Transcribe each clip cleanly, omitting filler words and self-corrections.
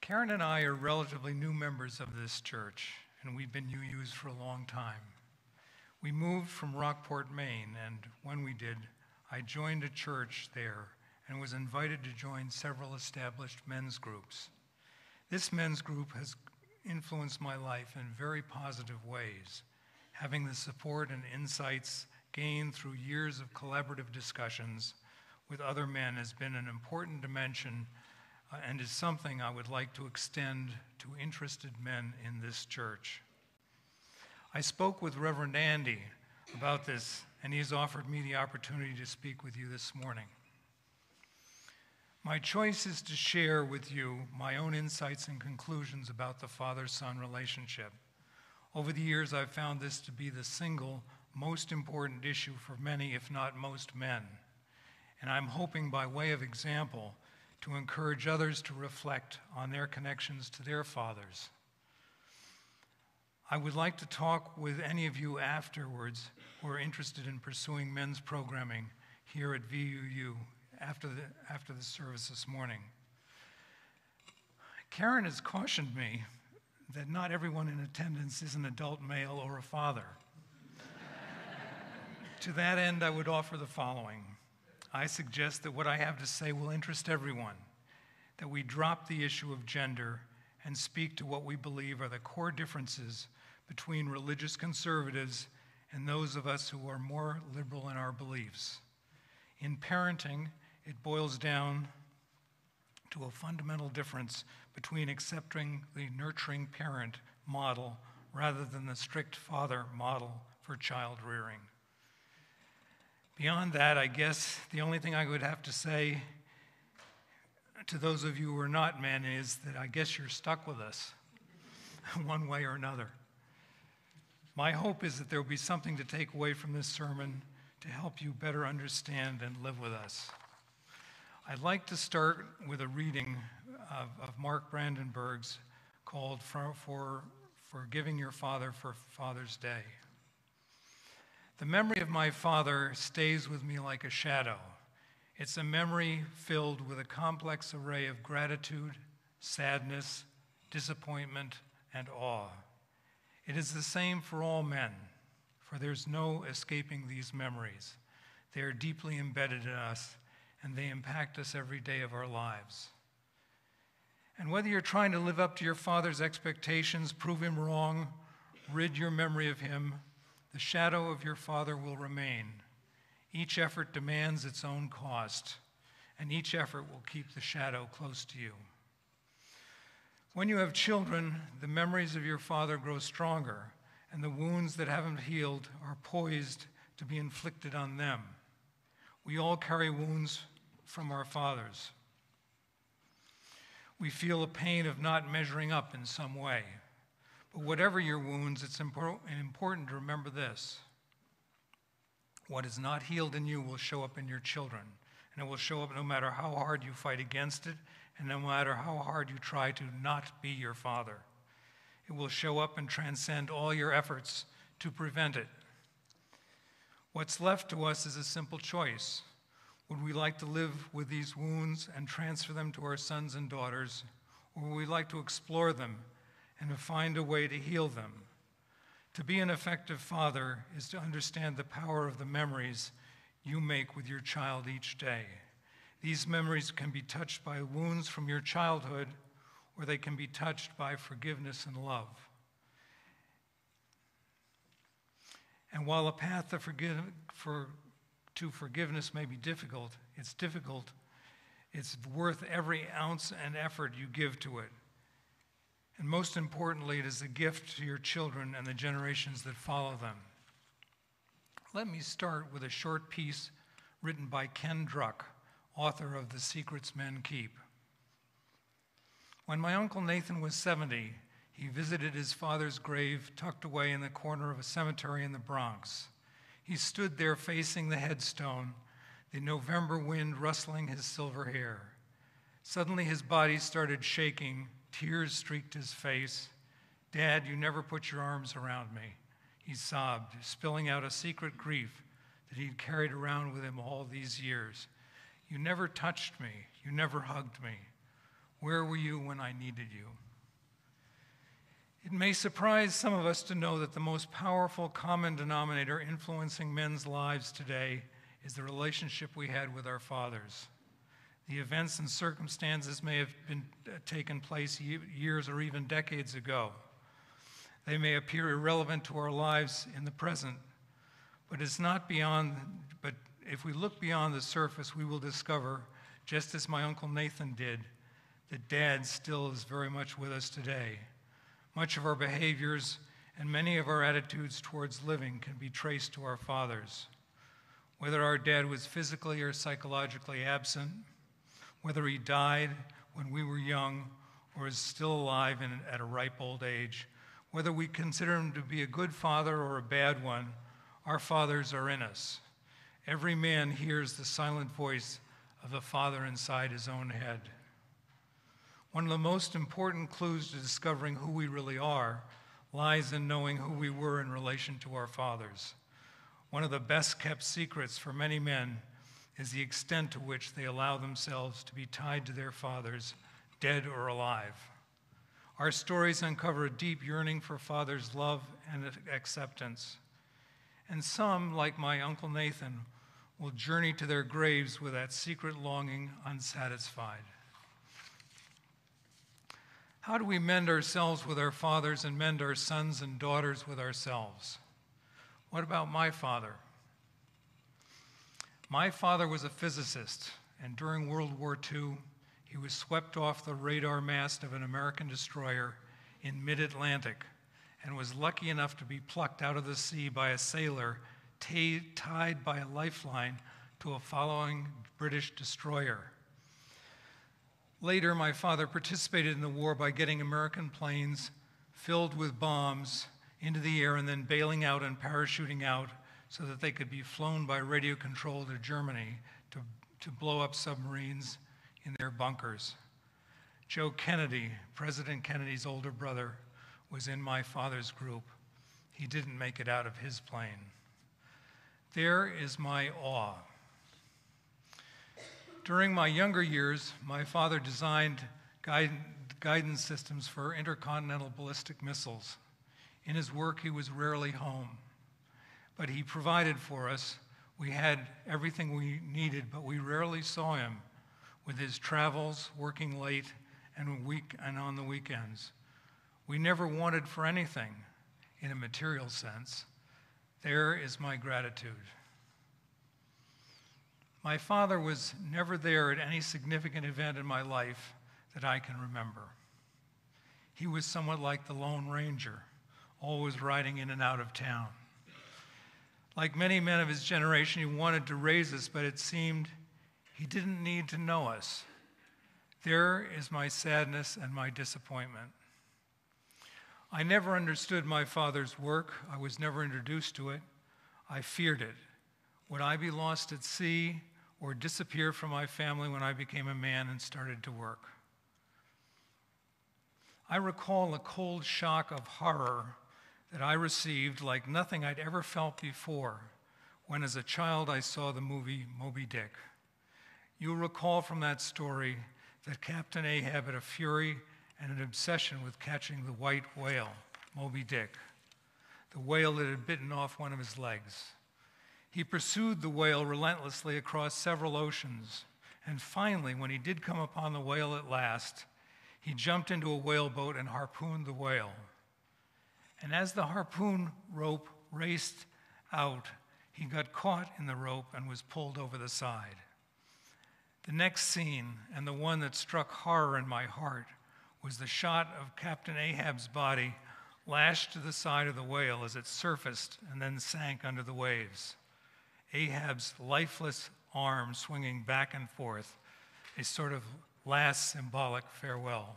Karen and I are relatively new members of this church, and we've been UUs for a long time. We moved from Rockport, Maine, and when we did, I joined a church there and was invited to join several established men's groups. This men's group has influenced my life in very positive ways. Having the support and insights gained through years of collaborative discussions with other men has been an important dimension and is something I would like to extend to interested men in this church. I spoke with Reverend Andy about this, and he has offered me the opportunity to speak with you this morning. My choice is to share with you my own insights and conclusions about the father-son relationship. Over the years, I've found this to be the single most important issue for many, if not most men. And I'm hoping by way of example to encourage others to reflect on their connections to their fathers. I would like to talk with any of you afterwards who are interested in pursuing men's programming here at VUU after the service this morning. Karen has cautioned me that not everyone in attendance is an adult male or a father. To that end, I would offer the following. I suggest that what I have to say will interest everyone, that we drop the issue of gender and speak to what we believe are the core differences between religious conservatives and those of us who are more liberal in our beliefs. In parenting, it boils down to a fundamental difference between accepting the nurturing parent model rather than the strict father model for child rearing. Beyond that, I guess the only thing I would have to say to those of you who are not men is that I guess you're stuck with us one way or another. My hope is that there will be something to take away from this sermon to help you better understand and live with us. I'd like to start with a reading of Mark Brandenburg's called Forgiving Your Father for Father's Day. The memory of my father stays with me like a shadow. It's a memory filled with a complex array of gratitude, sadness, disappointment, and awe. It is the same for all men, for there's no escaping these memories. They are deeply embedded in us, and they impact us every day of our lives. And whether you're trying to live up to your father's expectations, prove him wrong, rid your memory of him, the shadow of your father will remain. Each effort demands its own cost, and each effort will keep the shadow close to you. When you have children, the memories of your father grow stronger, and the wounds that haven't healed are poised to be inflicted on them. We all carry wounds from our fathers. We feel the pain of not measuring up in some way. But whatever your wounds, it's important to remember this. What is not healed in you will show up in your children, and it will show up no matter how hard you fight against it, and no matter how hard you try to not be your father. It will show up and transcend all your efforts to prevent it. What's left to us is a simple choice. Would we like to live with these wounds and transfer them to our sons and daughters, or would we like to explore them and to find a way to heal them? To be an effective father is to understand the power of the memories you make with your child each day. These memories can be touched by wounds from your childhood, or they can be touched by forgiveness and love. And while a path to forgiveness may be difficult, it's worth every ounce and effort you give to it. And most importantly, it is a gift to your children and the generations that follow them. Let me start with a short piece written by Ken Druck, author of The Secrets Men Keep. When my Uncle Nathan was 70, he visited his father's grave tucked away in the corner of a cemetery in the Bronx. He stood there facing the headstone, the November wind rustling his silver hair. Suddenly his body started shaking. Tears streaked his face. "Dad, you never put your arms around me," he sobbed, spilling out a secret grief that he'd carried around with him all these years. "You never touched me. You never hugged me. Where were you when I needed you? It may surprise some of us to know that the most powerful common denominator influencing men's lives today is the relationship we had with our fathers. The events and circumstances may have taken place years or even decades ago. They may appear irrelevant to our lives in the present, but if we look beyond the surface, we will discover, just as my Uncle Nathan did, that Dad still is very much with us today. Much of our behaviors and many of our attitudes towards living can be traced to our fathers. Whether our dad was physically or psychologically absent, whether he died when we were young or is still alive at a ripe old age, whether we consider him to be a good father or a bad one, our fathers are in us. Every man hears the silent voice of the father inside his own head. One of the most important clues to discovering who we really are lies in knowing who we were in relation to our fathers. One of the best kept secrets for many men is the extent to which they allow themselves to be tied to their fathers, dead or alive. Our stories uncover a deep yearning for fathers' love and acceptance. And some, like my Uncle Nathan, will journey to their graves with that secret longing unsatisfied. How do we mend ourselves with our fathers and mend our sons and daughters with ourselves? What about my father? My father was a physicist, and during World War II, he was swept off the radar mast of an American destroyer in mid-Atlantic and was lucky enough to be plucked out of the sea by a sailor tied by a lifeline to a following British destroyer. Later, my father participated in the war by getting American planes filled with bombs into the air and then bailing out and parachuting out so that they could be flown by radio control to Germany to blow up submarines in their bunkers. Joe Kennedy, President Kennedy's older brother, was in my father's group. He didn't make it out of his plane. There is my awe. During my younger years, my father designed guidance systems for intercontinental ballistic missiles. In his work, he was rarely home, but he provided for us. We had everything we needed, but we rarely saw him with his travels, working late, and on the weekends. We never wanted for anything in a material sense. There is my gratitude. My father was never there at any significant event in my life that I can remember. He was somewhat like the Lone Ranger, always riding in and out of town. Like many men of his generation, he wanted to raise us, but it seemed he didn't need to know us. There is my sadness and my disappointment. I never understood my father's work. I was never introduced to it. I feared it. Would I be lost at sea or disappear from my family when I became a man and started to work? I recall a cold shock of horror that I received like nothing I'd ever felt before when as a child I saw the movie Moby Dick. You'll recall from that story that Captain Ahab had a fury and an obsession with catching the white whale, Moby Dick, the whale that had bitten off one of his legs. He pursued the whale relentlessly across several oceans, and finally, when he did come upon the whale at last, he jumped into a whaleboat and harpooned the whale. And as the harpoon rope raced out, he got caught in the rope and was pulled over the side. The next scene, and the one that struck horror in my heart, was the shot of Captain Ahab's body lashed to the side of the whale as it surfaced and then sank under the waves. Ahab's lifeless arm swinging back and forth, a sort of last symbolic farewell.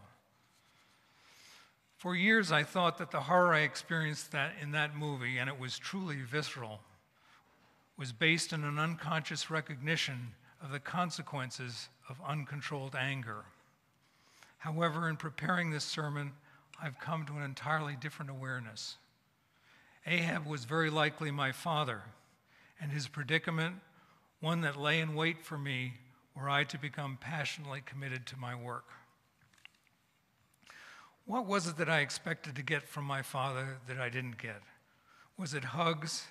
For years, I thought that the horror I experienced in that movie, and it was truly visceral, was based on an unconscious recognition of the consequences of uncontrolled anger. However, in preparing this sermon, I've come to an entirely different awareness. Ahab was very likely my father, and his predicament, one that lay in wait for me were I to become passionately committed to my work. What was it that I expected to get from my father that I didn't get? Was it hugs?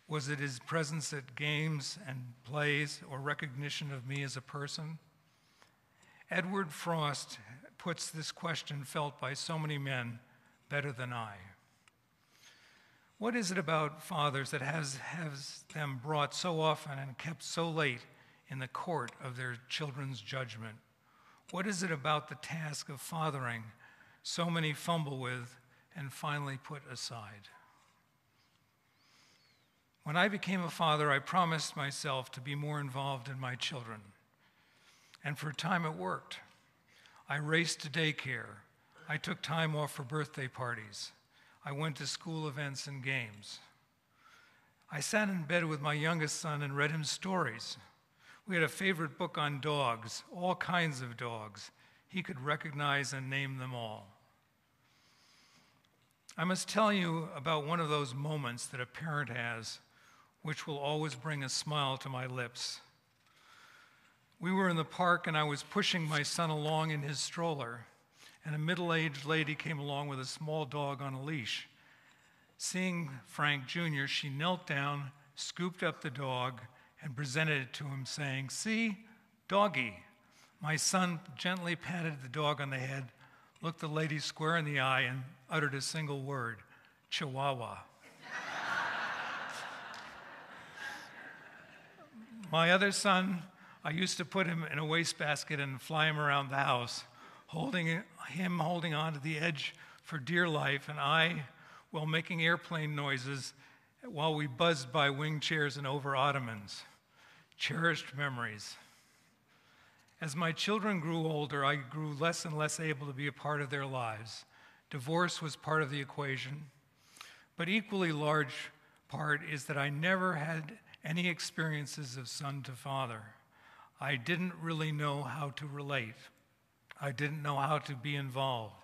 Was it his presence at games and plays or recognition of me as a person? Edward Frost puts this question felt by so many men better than I. What is it about fathers that has them brought so often and kept so late in the court of their children's judgment? What is it about the task of fathering so many fumble with and finally put aside? When I became a father, I promised myself to be more involved in my children. And for a time it worked. I raced to daycare. I took time off for birthday parties. I went to school events and games. I sat in bed with my youngest son and read him stories. We had a favorite book on dogs, all kinds of dogs. He could recognize and name them all. I must tell you about one of those moments that a parent has, which will always bring a smile to my lips. We were in the park and I was pushing my son along in his stroller, and a middle-aged lady came along with a small dog on a leash. Seeing Frank Jr., she knelt down, scooped up the dog, and presented it to him, saying, "See, doggy." My son gently patted the dog on the head, looked the lady square in the eye, and uttered a single word, "Chihuahua." My other son, I used to put him in a wastebasket and fly him around the house, holding on to the edge for dear life, and I, while making airplane noises while we buzzed by wing chairs and over ottomans. Cherished memories. As my children grew older, I grew less and less able to be a part of their lives. Divorce was part of the equation, but equally large part is that I never had any experiences of son to father. I didn't really know how to relate. I didn't know how to be involved.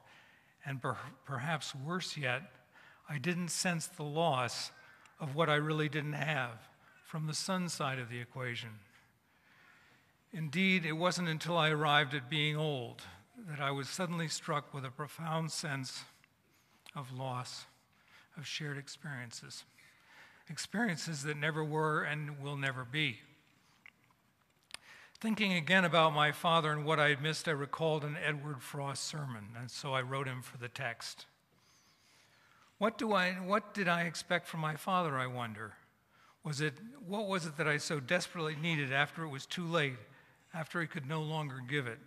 And perhaps worse yet, I didn't sense the loss of what I really didn't have from the son side of the equation. Indeed, it wasn't until I arrived at being old that I was suddenly struck with a profound sense of loss, of shared experiences. Experiences that never were and will never be. Thinking again about my father and what I had missed, I recalled an Edward Frost sermon, and so I wrote him for the text. What did I expect from my father, I wonder? What was it that I so desperately needed after it was too late, after he could no longer give it?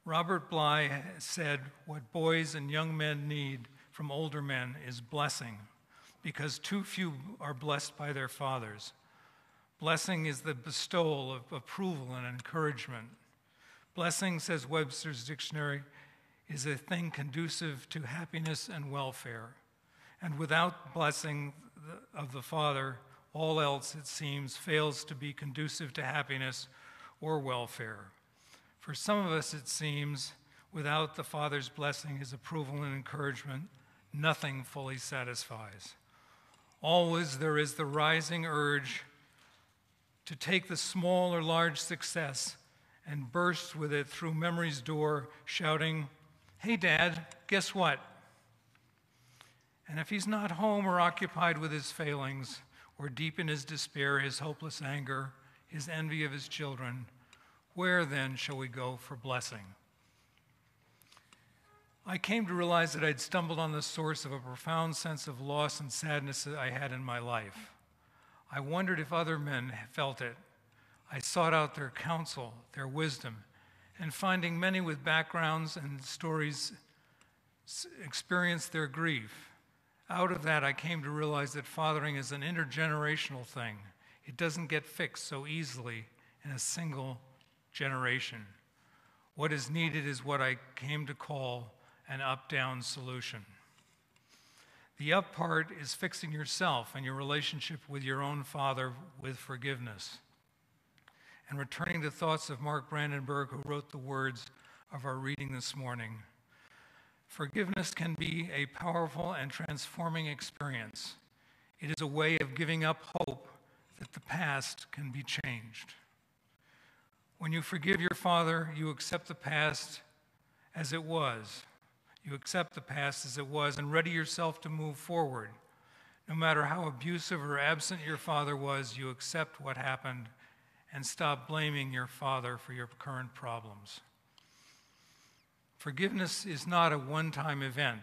Robert Bly said, "What boys and young men need from older men is blessing, because too few are blessed by their fathers. Blessing is the bestowal of approval and encouragement. Blessing, says Webster's dictionary, is a thing conducive to happiness and welfare. And without blessing of the Father, all else, it seems, fails to be conducive to happiness or welfare. For some of us, it seems, without the Father's blessing, his approval and encouragement, nothing fully satisfies. Always there is the rising urge to take the small or large success and burst with it through memory's door, shouting, "Hey, Dad, guess what?" And if he's not home or occupied with his failings, or deep in his despair, his hopeless anger, his envy of his children, where then shall we go for blessing? I came to realize that I'd stumbled on the source of a profound sense of loss and sadness that I had in my life. I wondered if other men felt it. I sought out their counsel, their wisdom, and finding many with backgrounds and stories experienced their grief. Out of that, I came to realize that fathering is an intergenerational thing. It doesn't get fixed so easily in a single generation. What is needed is what I came to call an up-down solution. The up part is fixing yourself and your relationship with your own father with forgiveness. And returning to thoughts of Mark Brandenburg, who wrote the words of our reading this morning. Forgiveness can be a powerful and transforming experience. It is a way of giving up hope that the past can be changed. When you forgive your father, you accept the past as it was. You accept the past as it was and ready yourself to move forward. No matter how abusive or absent your father was, you accept what happened and stop blaming your father for your current problems. Forgiveness is not a one-time event.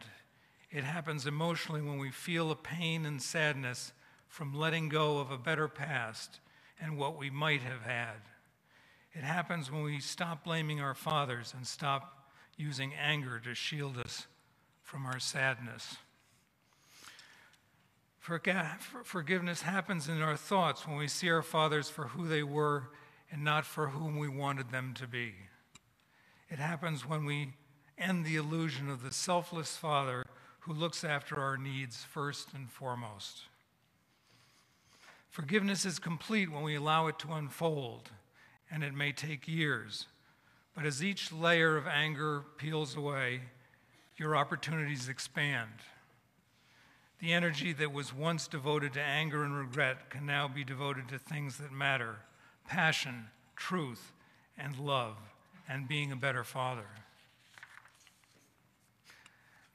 It happens emotionally when we feel a pain and sadness from letting go of a better past and what we might have had. It happens when we stop blaming our fathers and stop using anger to shield us from our sadness. Forgiveness happens in our thoughts when we see our fathers for who they were and not for whom we wanted them to be. It happens when we end the illusion of the selfless father who looks after our needs first and foremost. Forgiveness is complete when we allow it to unfold, and it may take years. But as each layer of anger peels away, your opportunities expand. The energy that was once devoted to anger and regret can now be devoted to things that matter: passion, truth, and love, and being a better father.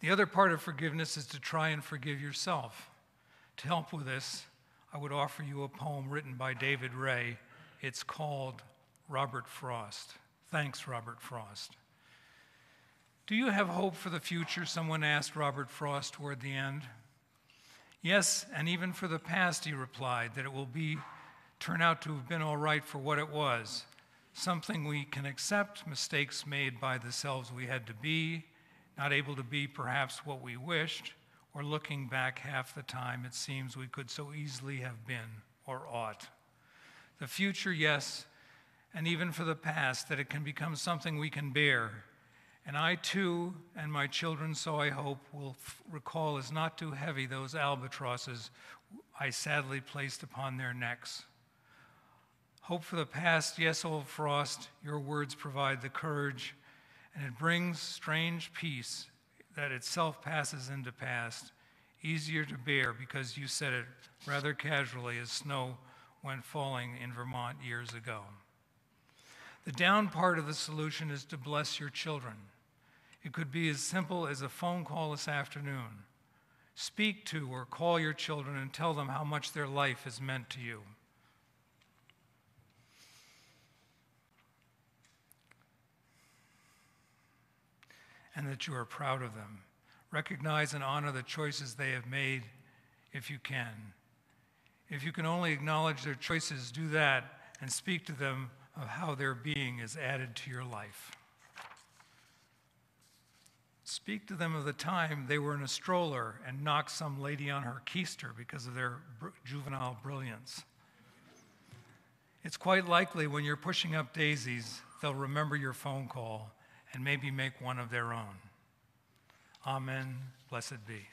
The other part of forgiveness is to try and forgive yourself. To help with this, I would offer you a poem written by David Ray. It's called Robert Frost. Thanks, Robert Frost. Do you have hope for the future? Someone asked Robert Frost toward the end. Yes, and even for the past, he replied, that it will turn out to have been all right for what it was, something we can accept, mistakes made by the selves we had to be, not able to be perhaps what we wished, or looking back half the time it seems we could so easily have been or ought. The future, yes, and even for the past, that it can become something we can bear. And I too, and my children, so I hope, will recall as not too heavy those albatrosses I sadly placed upon their necks. Hope for the past, yes, old Frost, your words provide the courage, and it brings strange peace that itself passes into past, easier to bear because you said it rather casually as snow went falling in Vermont years ago. The down part of the solution is to bless your children. It could be as simple as a phone call this afternoon. Speak to or call your children and tell them how much their life has meant to you. And that you are proud of them. Recognize and honor the choices they have made if you can. If you can only acknowledge their choices, do that and speak to them of how their being is added to your life. Speak to them of the time they were in a stroller and knocked some lady on her keister because of their juvenile brilliance. It's quite likely when you're pushing up daisies, they'll remember your phone call and maybe make one of their own. Amen. Blessed be.